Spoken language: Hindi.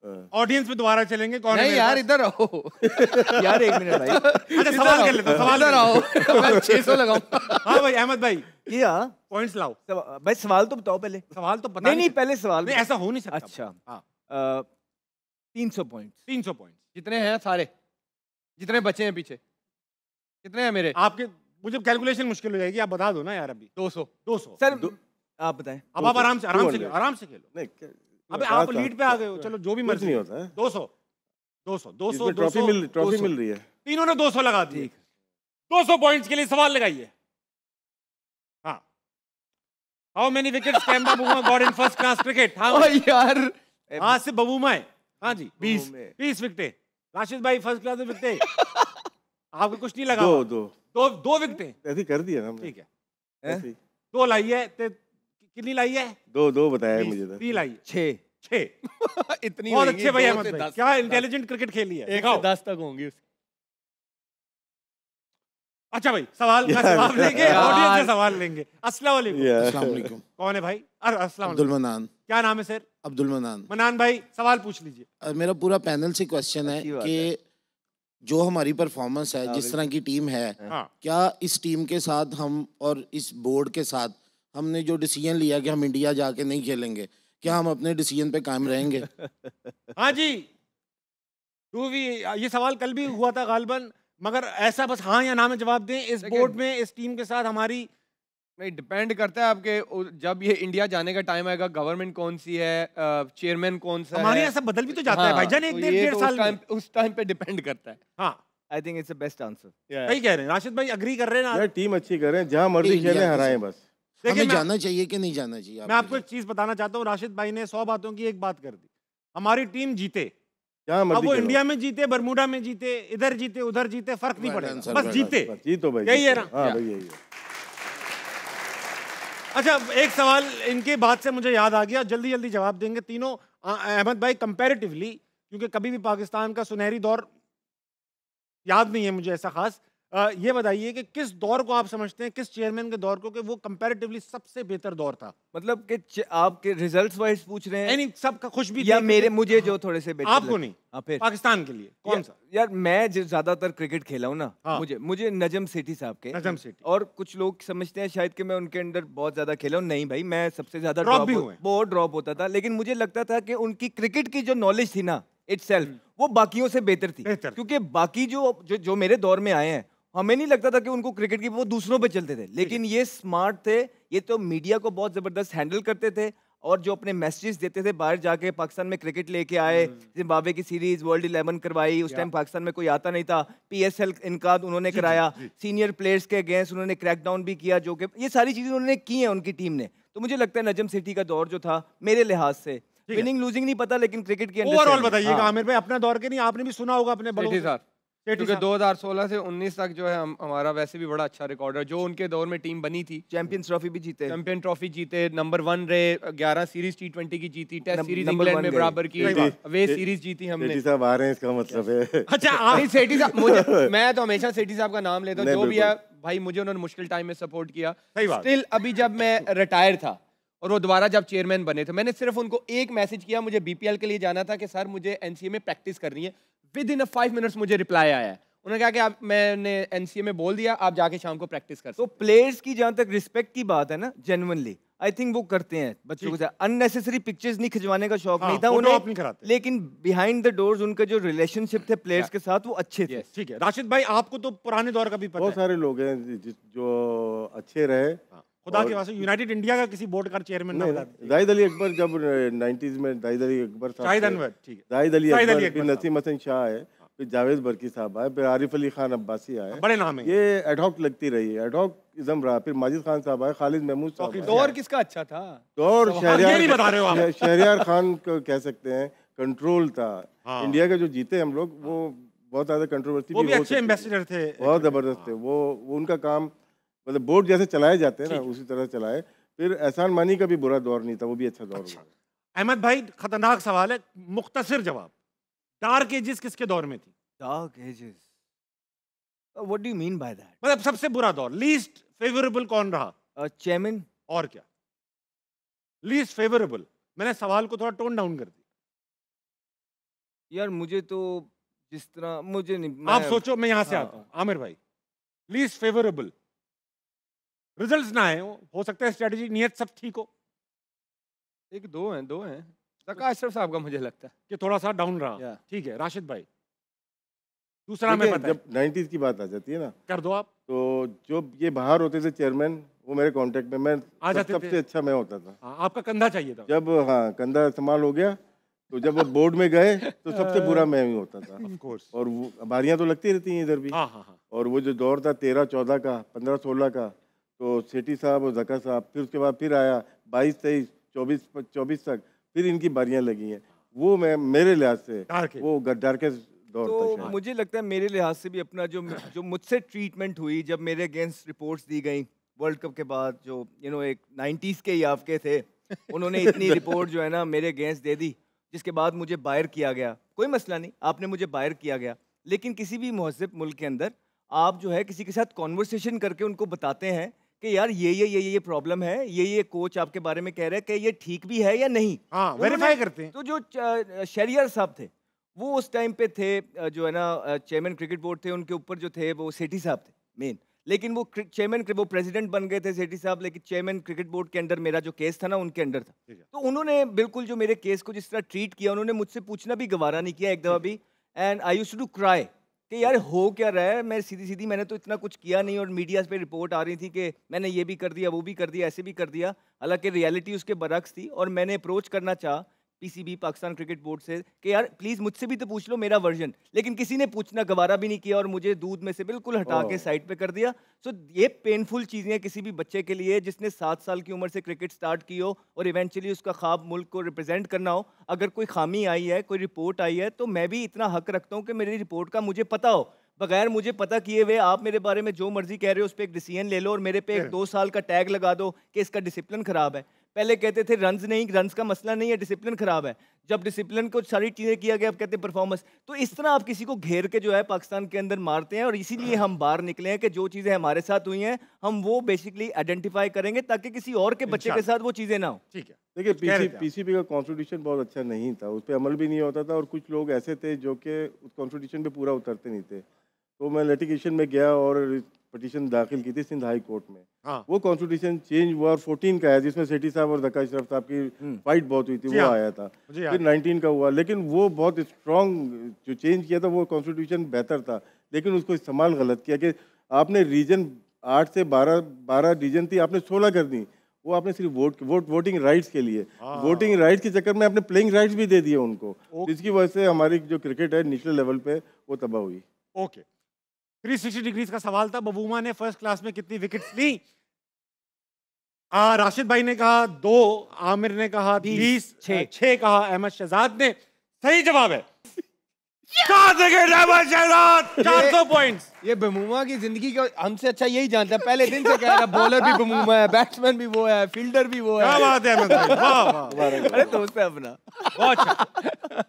ऑडियंस में दोबारा चलेंगे। कौन नहीं यार, इधर आओ यार 1 मिनट भाई, अच्छा सवाल कर लेता, सवाल इधर आओ मैं 600 लगाऊंगा। हाँ भाई अहमद भाई, क्या पॉइंट्स लाओ। भाई सवाल तो बताओ पहले। सवाल तो पता नहीं पहले सवाल नहीं, ऐसा हो नहीं सकता। अच्छा हाँ 300 पॉइंट। 300 पॉइंट जितने हैं सारे, जितने बचे हैं पीछे, कितने हैं मेरे? आपके, मुझे कैलकुलेशन मुश्किल हो जाएगी, आप बता दो ना यार। अभी 200 सर आप बताएं। अब आप आराम से आराम से खेलो। नहीं अबे आप लीड पे आ गए हो, चलो जो भी मर्जी नहीं होता है। 200 ट्रॉफी मिल रही है। तीनों ने 200 लगा दिए। 200 पॉइंट्स के लिए सवाल लगाइए। हाँ, how many wickets Kemba Buma got in first class cricket? हाँ यार हाँ से बबूमा है। हाँ जी 20 विकेटें। राशिद भाई फर्स्ट क्लास में विकेटें। आपको कुछ नहीं लगा? दो विकेटें ऐसे कर दिया ना। ठीक है, 2 लाई है। कितनी लाई है? 2 बताया मुझे तो। 3 लाई है। 6 इतनी बहुत अच्छे भाई अहमद भाई, क्या इंटेलिजेंट क्रिकेट खेली है। 1 से 10 तक होंगी उसकी। अच्छा भाई सवाल का जवाब लेंगे, ऑडियंस से सवाल लेंगे। अस्सलाम वालेकुम। कौन है भाई? अस्सलाम अब्दुल मनान। क्या नाम है सर? अब्दुल मनान। मनान भाई सवाल पूछ लीजिए। मेरा पूरा पैनल से क्वेश्चन है कि जो हमारी परफॉर्मेंस है, जिस तरह की टीम है, क्या इस टीम के साथ हम और इस बोर्ड के साथ हमने जो डिसीजन लिया कि हम इंडिया जाके नहीं खेलेंगे, क्या हम अपने डिसीजन पे कायम रहेंगे? हाँ जी, ये सवाल कल भी हुआ था गालिबन, मगर ऐसा बस हाँ या ना में जवाब दें। इस बोर्ड में इस टीम के साथ हमारी नहीं, डिपेंड करता है आपके, जब ये इंडिया जाने का टाइम आएगा, गवर्नमेंट कौन सी है, चेयरमैन कौन सा हमारे है, यहाँ सब बदल भी तो जाता है भाईजान, 1-1.5 साल में। उस टाइम पे डिपेंड करता है। हाँ I think it's the best answer. सही कह रहे हैं राशिद भाई, अग्री कर रहे हैं ना? टीम अच्छी करें, जहाँ मर्जी खेलें हराएं बस। हमें जाना चाहिए कि नहीं जाना चाहिए? मैं आपको एक चीज बताना चाहता हूँ, राशिद भाई ने 100 बातों की एक बात कर दी। हमारी टीम जीते, अब वो इंडिया में जीते, बरमूडा में जीते, इधर जीते, उधर जीते, फर्क नहीं पड़ेगा, बस जीते। जीतो भाई, यही है ना? हाँ भाई यही है। अच्छा एक सवाल इनके बाद से मुझे याद आ गया, जल्दी जल्दी जवाब देंगे तीनों। अहमद भाई कंपैरेटिवली, क्योंकि कभी भी पाकिस्तान का सुनहरी दौर याद नहीं है मुझे ऐसा खास, ये बताइए कि किस दौर को आप समझते हैं, किस चेयरमैन के दौर को, कि वो कंपैरेटिवली सबसे बेहतर दौर था? मतलब कि आपके रिजल्ट्स वाइज पूछ रहे हैं? नहीं सबका खुश भी या मेरे, मुझे जो थोड़े से बेहतर आपको नहीं, फिर पाकिस्तान के लिए कौन सा? यार मैं जो ज्यादातर क्रिकेट खेला हूँ ना, हाँ। मुझे नजम सेठी साहब के, नजम सेठी, और कुछ लोग समझते हैं शायद कि मैं उनके अंडर बहुत ज्यादा खेला हूँ। नहीं भाई, मैं सबसे ज्यादा बहुत ड्रॉप होता था, लेकिन मुझे लगता था कि उनकी क्रिकेट की जो नॉलेज थी ना इटसेल्फ, वो बाकियों से बेहतर थी। क्योंकि बाकी जो मेरे दौर में आए हैं, हमें नहीं लगता था कि उनको क्रिकेट की, वो दूसरों पे चलते थे, लेकिन ये स्मार्ट थे, ये तो मीडिया को बहुत जबरदस्त हैंडल करते थे, और जो अपने मैसेजेस देते थे, बाहर जाके पाकिस्तान में क्रिकेट लेके आए, जिम्बाब्वे की सीरीज वर्ल्ड 11 करवाई, उस टाइम पाकिस्तान में कोई आता नहीं था, PSL इनका उन्होंने कराया, सीनियर प्लेयर्स के अगेंस्ट उन्होंने क्रैकडाउन भी किया, जो कि ये सारी चीजें उन्होंने की हैं उनकी टीम ने। तो मुझे लगता है नजम सेठी का दौर जो था, मेरे लिहाज से, विनिंग लूजिंग नहीं पता, लेकिन क्रिकेट की ओवरऑल बताइएगा आमिर भाई, अपना दौर के नहीं, आपने भी सुना होगा अपने बड़ों से। क्योंकि 2016 से 19 तक जो है हमारा वैसे भी बड़ा अच्छा रिकॉर्ड है, जो उनके दौर में टीम बनी थी। चैंपियंस ट्रॉफी भी जीते, चैंपियन ट्रॉफी जीते, नंबर 1 रहे, 11 सीरीज T20 की जीती, टेस्ट सीरीज इंग्लैंड में बराबर की, वे सीरीज जीती हमने। सेठी साहब आ रहे हैं, इसका मतलब है। अच्छा सेठी साहब, मैं तो हमेशा सेठी साहब का नाम लेता हूँ, जो भी है भाई, मुझे उन्होंने मुश्किल टाइम में सपोर्ट किया। स्टिल अभी जब मैं रिटायर था और वो दोबारा जब चेयरमैन बने थे, मैंने सिर्फ उनको एक मैसेज किया, मुझे BPL के लिए जाना था कि सर मुझे NCA में प्रैक्टिस करनी है। विद इन 5 मिनट्स मुझे रिप्लाई आया है, उन्होंने कहा कि आप, मैंने NCA में बोल दिया, आप जाके शाम को प्रैक्टिस कर। तो प्लेयर्स की जहां तक रिस्पेक्ट की बात है ना, जेन्युइनली आई थिंक वो करते हैं बच्चों के साथ। अननेसेसरी पिक्चर्स नहीं खिंचवाने का शौक नहीं था उन्हें, लेकिन बिहाइंड द डोर्स उनके जो रिलेशनशिप थे प्लेयर्स के साथ, वो अच्छे थे। ठीक है राशिद भाई, आपको तो पुराने दौर का भी पता है। बहुत सारे लोग हैं जो अच्छे रहे, खुदा के वास्ते यूनाइटेड इंडिया का किसी बोर्ड का चेयरमैन ना बता। जाहिद अली अकबर, जब 90s में जाहिद अली अकबर साहब, शाहिद अनवर, ठीक है, जाहिद अली अकबर, फिर नसीम हसन शाह है, फिर जावेद बरकी साहब आए, फिर आरिफ अली खान अब्बासी आए, बड़े नाम है। ये एडहॉक लगती रही, एडहॉक इज़म रहा। फिर माजिद खान साहब आए, खालिद महमूद साहब। दौर किसका अच्छा था? दौर शहरियार खान को कह सकते हैं, कंट्रोल था। इंडिया के जो जीते हम लोग, वो बहुत ज्यादा कंट्रोवर्सी, वो भी अच्छे एम्बेसडर थे, बहुत जबरदस्त थे। वो उनका काम, मतलब बोर्ड जैसे चलाए जाते हैं ना, उसी तरह चलाए। फिर एहसान मानी का भी बुरा दौर नहीं था, वो भी अच्छा दौर हुआ। अहमद भाई खतरनाक सवाल है, मुख्तसर जवाब। डार्क एजेस किसके दौर में थी? Dark ages, what do you mean by that? मतलब सबसे बुरा दौर, लीस्ट फेवरेबल कौन रहा? चेयरमैन। और क्या लीस्ट फेवरेबल? मैंने सवाल को थोड़ा टोन डाउन कर दिया। यार मुझे तो जिस तरह मुझे नहीं, आप सोचो, मैं यहाँ से आता हूँ। आमिर भाई, लीस्ट फेवरेबल, रिजल्ट्स ना आए हो सकता है स्ट्रेटजी नियत सब ठीक हो, एक दो हैं ज़का अशरफ साहब का मुझे लगता है कि थोड़ा सा डाउन रहा। ठीक है राशिद भाई, दूसरा मैं पता जब 90s की बात आ जाती है ना, कर दो आप, तो जो ये बाहर होते थे चेयरमैन, वो मेरे कांटेक्ट में, मैं आ जाते सबसे अच्छा मैं होता था। आपका कंधा चाहिए था। जब हाँ कंधा इस्तेमाल हो गया, तो जब वो बोर्ड में गए तो सबसे बुरा मैं ही होता था। Of course. और वो बारियां तो लगती रहती हैं इधर भी। और वो जो दौर था 13-14 का, 15-16 का, तो सेठी साहब और ज़का साहब, फिर उसके बाद फिर आया 22-23, 24 तक, फिर इनकी बारियां लगी हैं। वो मैं मेरे लिहाज से वो गद्दार के दौर तो मुझे लगता है मेरे लिहाज से भी अपना जो मुझसे ट्रीटमेंट हुई, जब मेरे अगेंस्ट रिपोर्ट्स दी गई वर्ल्ड कप के बाद, जो एक 90s के ही आपके थे, उन्होंने इतनी रिपोर्ट जो है ना मेरे अगेंस्ट दे दी, जिसके बाद मुझे बाहर किया गया। कोई मसला नहीं, आपने मुझे बाहर किया गया, लेकिन किसी भी महज़ब मुल्क के अंदर आप जो है किसी के साथ कॉन्वर्सेशन करके उनको बताते हैं कि यार ये प्रॉब्लम है, ये कोच आपके बारे में कह रहे हैं कि ये ठीक भी है या नहीं। हाँ, वेरीफाई करते हैं। तो जो शहरियार साहब थे, वो उस टाइम पे थे, जो है ना चेयरमैन क्रिकेट बोर्ड थे, उनके ऊपर जो थे वो सेठी साहब थे मेन, लेकिन वो चेयरमैन, वो प्रेसिडेंट बन गए थे सेठी साहब, लेकिन चेयरमैन क्रिकेट बोर्ड के अंदर मेरा जो केस था ना उनके अंडर था। तो उन्होंने बिल्कुल जो मेरे केस को जिस तरह ट्रीट किया, उन्होंने मुझसे पूछना भी गवारा नहीं किया एक दफ़ा भी। And I used to cry कि यार हो क्या रहा है, मैं सीधी मैंने तो इतना कुछ किया नहीं, और मीडिया पे रिपोर्ट आ रही थी कि मैंने ये भी कर दिया, वो भी कर दिया, ऐसे भी कर दिया, हालांकि रियलिटी उसके बरक्स थी। और मैंने अप्रोच करना चाहा पीसीबी, पाकिस्तान क्रिकेट बोर्ड से कि यार प्लीज मुझसे भी तो पूछ लो मेरा वर्जन, लेकिन किसी ने पूछना गवारा भी नहीं किया और मुझे दूध में से बिल्कुल हटा के साइड पे कर दिया। सो ये पेनफुल चीज़ें किसी भी बच्चे के लिए जिसने 7 साल की उम्र से क्रिकेट स्टार्ट की हो और इवेंचुअली उसका ख्वाब मुल्क को रिप्रेजेंट करना हो, अगर कोई खामी आई है, कोई रिपोर्ट आई है, तो मैं भी इतना हक रखता हूँ कि मेरी रिपोर्ट का मुझे पता हो, बगैर मुझे पता किए हुए आप मेरे बारे में जो मर्जी कह रहे हो उस पर एक डिसीजन ले लो और मेरे पे एक 2 साल का टैग लगा दो कि इसका डिसिप्लिन खराब है। पहले कहते थे रन्स नहीं, रन्स का मसला नहीं है, डिसिप्लिन खराब है। जब डिसिप्लिन को सारी चीजें किया गया, अब कहते हैं परफॉर्मेंस। तो इस तरह आप किसी को घेर के जो है पाकिस्तान के अंदर मारते हैं, और इसीलिए हम बाहर निकले हैं कि जो चीजें हमारे साथ हुई हैं हम वो बेसिकली आइडेंटिफाई करेंगे ताकि किसी और के बच्चे के साथ वो चीजें ना हो। ठीक है, देखिए पीसीबी का कॉन्स्टिट्यूशन बहुत अच्छा नहीं था, उस पर अमल भी नहीं होता था, और कुछ लोग ऐसे थे जो कि उस कॉन्स्टिट्यूशन पे पूरा उतरते नहीं थे। तो मैं लिटिगेशन में गया और पिटीशन दाखिल की थी सिंध हाई कोर्ट में। हाँ। वो कॉन्स्टिट्यूशन चेंज हुआ और 14 का है, जिसमें सेठी साहब और ज़का अशरफ साहब की फाइट बहुत हुई थी, वो आया था। फिर 19 का हुआ, लेकिन वो बहुत स्ट्रॉन्ग जो चेंज किया था वो कॉन्स्टिट्यूशन बेहतर था, लेकिन उसको इस्तेमाल गलत किया कि आपने रीजन 8 से 12 रीजन थी, आपने 16 कर दी। वो आपने सिर्फ वोटिंग राइट्स के लिए, वोटिंग राइट्स के चक्कर में आपने प्लेइंग राइट्स भी दे दिए उनको, जिसकी वजह से हमारी जो क्रिकेट है नेशनल लेवल पे वो तबाह हुई। ओके, 360 डिग्रीज का सवाल था, बबूमा ने फर्स्ट क्लास में कितनी विकेट्स ली? राशिद भाई ने कहा 2, आमिर ने कहा 20, 6 कहा अहमद शहजाद ने। सही जवाब है 400 पॉइंट्स। ये बमूमा की जिंदगी का हमसे अच्छा यही जानता है, पहले दिन से कह रहा बॉलर भी बमूमा है, बैट्समैन भी वो है, फील्डर भी वो है। क्या बात है अहमद भाई, वाह वाह, अरे दोस्त है अपना, बहुत अच्छा।